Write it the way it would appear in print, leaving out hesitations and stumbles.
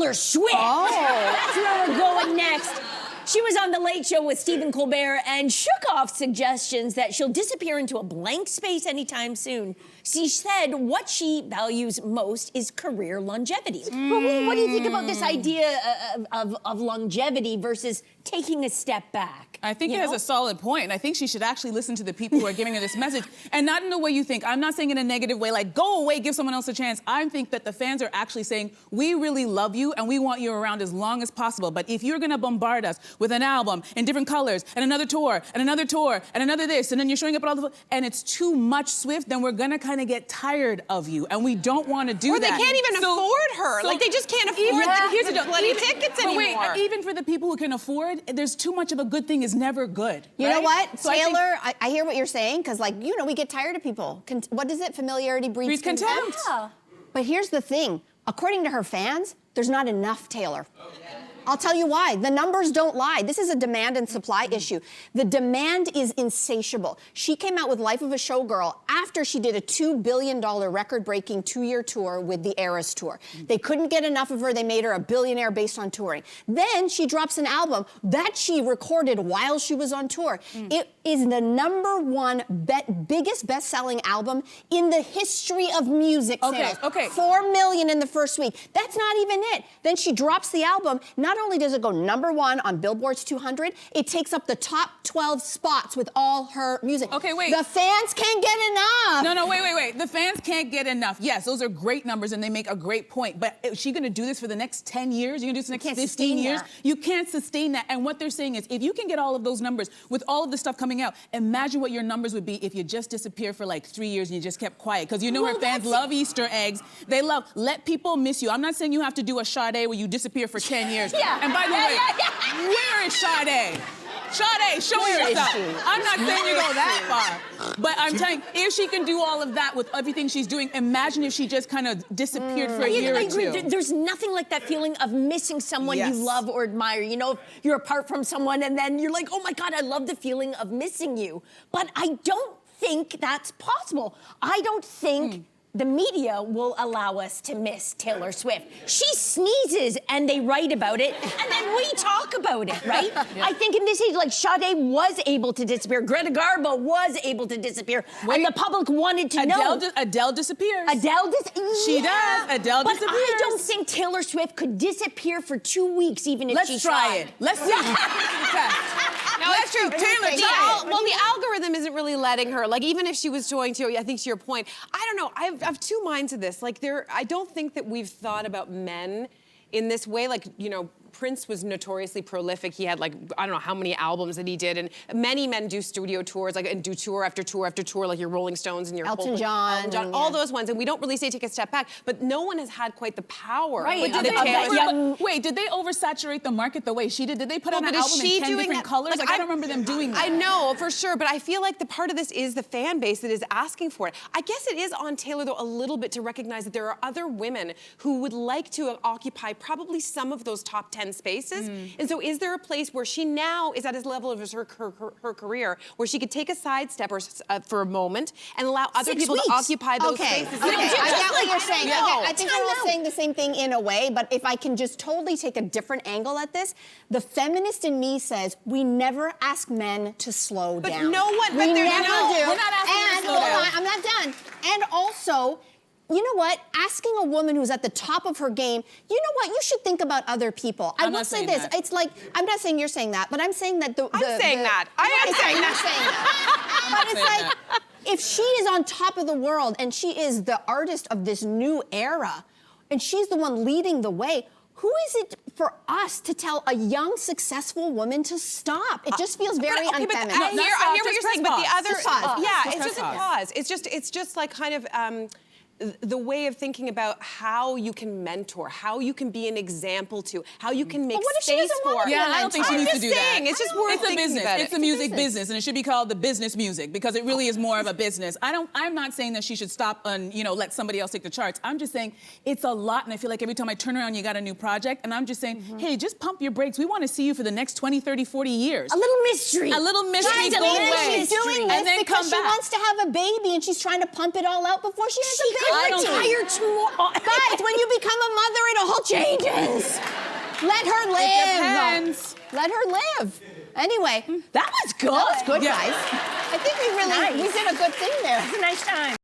Taylor Swift. Oh. That's where we're going next. She was on The Late Show with Stephen Colbert and shook off suggestions that she'll disappear into a blank space anytime soon. She said what she values most is career longevity. But what do you think about this idea of longevity versus taking a step back? I think it has a solid point, and I think she should actually listen to the people who are giving her this message, and not in the way you think. I'm not saying in a negative way, like, go away, give someone else a chance. I think that the fans are actually saying, we really love you, and we want you around as long as possible, but if you're gonna bombard us with an album in different colors, and another tour, and another tour, and another this, and then you're showing up at all the, and it's too much Swift, then we're gonna kind of get tired of you, and we don't want to do that. Or they can't even afford her. Like, they just can't afford the bloody tickets anymore. Wait, even for the people who can afford, there's too much of a good thing is never good. You know what, so Taylor, I hear what you're saying, because, like, you know, we get tired of people. What is it? Familiarity breeds contempt. Yeah. But here's the thing. According to her fans, there's not enough Taylor. I'll tell you why. The numbers don't lie. This is a demand and supply issue. The demand is insatiable. She came out with Life of a Showgirl after she did a $2 billion record-breaking 2-year tour with the Eras Tour. They couldn't get enough of her. They made her a billionaire based on touring. Then she drops an album that she recorded while she was on tour. It is the #1 biggest best-selling album in the history of music sales. 4 million in the first week. That's not even it. Then she drops the album. Not only does it go #1 on Billboard's 200, it takes up the top 12 spots with all her music. Okay, wait. The fans can't get enough. No, wait. The fans can't get enough. Yes, those are great numbers and they make a great point. But is she gonna do this for the next 10 years? You're gonna do this for the next 15 years? You can't sustain that. And what they're saying is, if you can get all of those numbers with all of the stuff coming out, imagine what your numbers would be if you just disappeared for like 3 years and you just kept quiet. Because you know her fans love Easter eggs. They love, let people miss you. I'm not saying you have to do a Sade where you disappear for 10 years. And by the way, where is Sade? Sade, show yourself. I'm not saying you go that far. But I'm telling you, if she can do all of that with everything she's doing, imagine if she just kind of disappeared for a year or two. There's nothing like that feeling of missing someone you love or admire. You know, if you're apart from someone and then you're like, oh my God, I love the feeling of missing you. But I don't think that's possible. I don't think the media will allow us to miss Taylor Swift. She sneezes and they write about it, and then we talk about it, right? I think in this age, like, Sade was able to disappear. Greta Garbo was able to disappear. And the public wanted to know. Adele disappears. She does. Adele disappears. But I don't think Taylor Swift could disappear for 2 weeks, even if she tried. Let's try it. No, it's true. Taylor, well, the algorithm isn't really letting her. Like, even if she was going to, I think to your point, I don't know. I have two minds to this. Like, I don't think that we've thought about men in this way. Like, you know, Prince was notoriously prolific. He had, like, I don't know how many albums that he did, and many men do studio tours, like, and do tour after tour after tour, like your Rolling Stones and your Elton John, all those ones. And we don't really say take a step back, but no one has had quite the power. Right. Wait, did they oversaturate the market the way she did? Did they put out an album in 10 different colors? Like, I don't remember them doing that. I know, for sure, but I feel like the part of this is the fan base that is asking for it. I guess it is on Taylor, though, a little bit to recognize that there are other women who would like to occupy probably some of those top 10 spaces. And so is there a place where she now is at this level of her career where she could take a sidestep for a moment and allow other people to occupy those spaces? I get what you're saying. I think we're all saying the same thing in a way, but if I can just totally take a different angle at this, the feminist in me says we never ask men to slow down. But no one, we never do. We're not asking them to slow down. I'm not done. And also, you know what? Asking a woman who's at the top of her game, you know what? You should think about other people. I will say this. It's like, I'm not saying you're saying that, but I'm saying that I am saying that. But it's like, if she is on top of the world and she is the artist of this new era, and she's the one leading the way, who is it for us to tell a young, successful woman to stop? It just feels very unfeminine. I hear what you're saying, but the other, it's just a pause. It's just like kind of the way of thinking about how you can mentor, how you can be an example to, how you can make space for. Yeah, I don't think she needs to do that. It's just worth thinking about it. It's a music business, and it should be called the business music because it really is more of a business. I'm not saying that she should stop and, you know, let somebody else take the charts. I'm just saying it's a lot, and I feel like every time I turn around, you got a new project, and I'm just saying, hey, just pump your brakes. We want to see you for the next 20, 30, 40 years. A little mystery. A little mystery. She's doing this and then because come she back. wants to have a baby, and she's trying to pump it all out before she has a baby. I retire too. Guys, when you become a mother, it all changes. Let her live. It depends. Let her live. Anyway, That was good. that was good, Yeah. guys. I think we did a good thing there. It's a nice time.